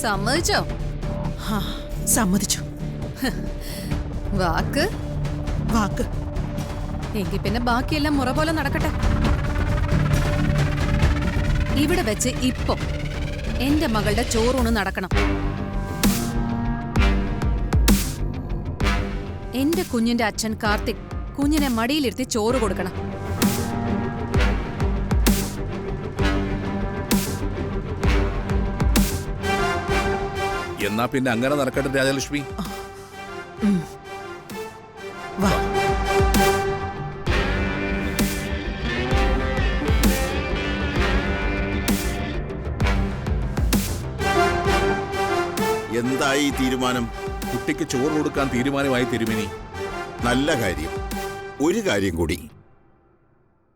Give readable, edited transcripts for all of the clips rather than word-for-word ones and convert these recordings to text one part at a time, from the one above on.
സമ്മതിച്ചോ? സമ്മതിച്ചു. വാക്ക് വാക്ക്. എങ്കിൽ പിന്നെ ബാക്കിയെല്ലാം മുറ പോലെ നടക്കട്ടെ. ഇവിടെ വെച്ച് ഇപ്പൊ എന്റെ മകളുടെ ചോറൂണ് നടക്കണം. എന്റെ കുഞ്ഞിന്റെ അച്ഛൻ കാർത്തിക് കുഞ്ഞിനെ മടിയിലിരുത്തി ചോറ് കൊടുക്കണം. എന്നാ പിന്നെ അങ്ങനെ നടക്കട്ടെ രാജലക്ഷ്മി. വാ. എന്തായി തീരുമാനം? കുട്ടിക്ക് ചോറ് കൊടുക്കാൻ തീരുമാനമായി തിരുമേനി. നല്ല കാര്യം. ഒരു കാര്യം കൂടി,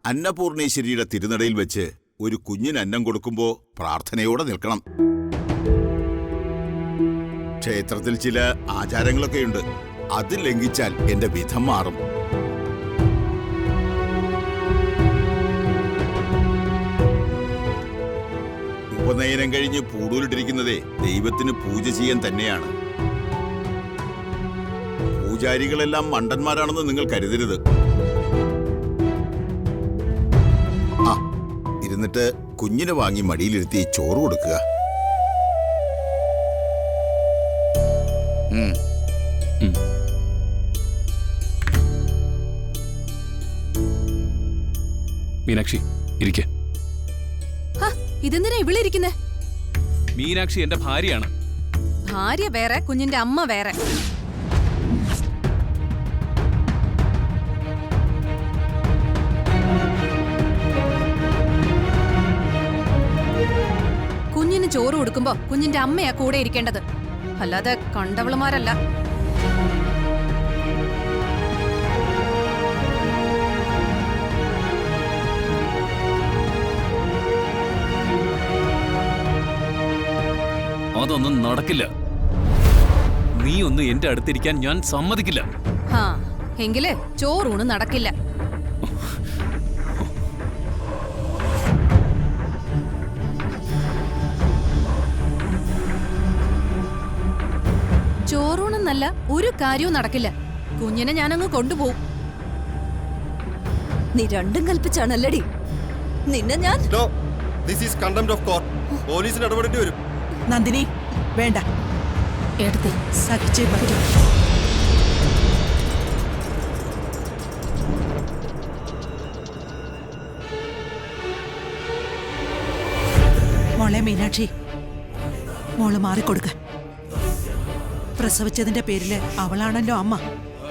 അന്നപൂർണേശ്വരിയുടെ തിരുനടയിൽ വെച്ച് ഒരു കുഞ്ഞിന് അന്നം കൊടുക്കുമ്പോ പ്രാർത്ഥനയോടെ നിൽക്കണം. ക്ഷേത്രത്തിൽ ചില ആചാരങ്ങളൊക്കെയുണ്ട്, അത് ലംഘിച്ചാൽ എന്റെ വിധം മാറും. ഉപനയനം കഴിഞ്ഞ് പൂടൂലിട്ടിരിക്കുന്നതേ ദൈവത്തിന് പൂജ ചെയ്യാൻ തന്നെയാണ്. പൂജാരികളെല്ലാം മണ്ടന്മാരാണെന്ന് നിങ്ങൾ കരുതരുത്. ഇരുന്നിട്ട് കുഞ്ഞിനെ വാങ്ങി മടിയിലിരുത്തി ചോറ് കൊടുക്കുക. മീനാക്ഷി ഇരിക്കെ. ഇതെന്തിനാ ഇവിടെ ഇരിക്കുന്നേ? മീനാക്ഷി എന്റെ ഭാര്യയാണ്. ഭാര്യ വേറെ, കുഞ്ഞിന്റെ അമ്മ വേറെ. കുഞ്ഞിന് ചോറ് കൊടുക്കുമ്പോ കുഞ്ഞിന്റെ അമ്മയാ കൂടെ ഇരിക്കേണ്ടത്, അല്ലാതെ കണ്ടവളുമാരല്ല. അതൊന്നും നടക്കില്ല. നീ ഒന്ന് എന്റെ അടുത്തിരിക്കാൻ ഞാൻ സമ്മതിക്കില്ല. എങ്കില് ചോറൂണ് നടക്കില്ല. ചോറൂണെന്നല്ല, ഒരു കാര്യവും നടക്കില്ല. കുഞ്ഞിനെ ഞാനങ്ങ് കൊണ്ടുപോകും. നീ രണ്ടും കൽപ്പിച്ചാണല്ലടി നിന്നെ ഞാൻ. പോലീസിന് ഇടപെടേണ്ടി വരും. നന്ദിനി വേണ്ട, എടുത്തേ സഹിച്ചേ പറ്റൂ. മോളെ മീനാക്ഷി, മോള് മാറിക്കൊടുക്ക. പ്രസവിച്ചതിന്റെ പേരില് അവളാണല്ലോ അമ്മ,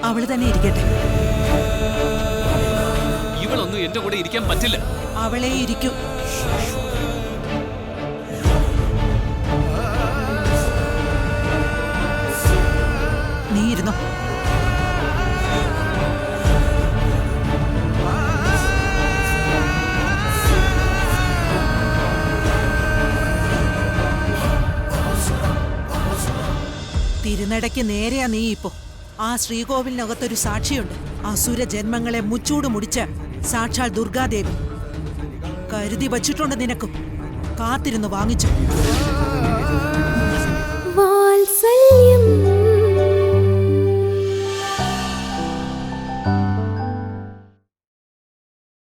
അവള് തന്നെ ഇരിക്കട്ടെ. ഇവളൊന്നും എന്റെ കൂടെ ഇരിക്കാൻ പറ്റില്ല. അവളെ ഇരിക്കൂ. നീ ഇരുന്നോ. തിരുനടയ്ക്ക് നേരെയാ നീ ഇപ്പോ. ആ ശ്രീകോവിലിനകത്തൊരു സാക്ഷിയുണ്ട്. അസുര ജന്മങ്ങളെ മുച്ചൂട് മുടിച്ച സാക്ഷാൽ ദുർഗാദേവി. കരുതി വച്ചിട്ടുണ്ട് നിനക്കും. കാത്തിരുന്ന് വാങ്ങിച്ചു.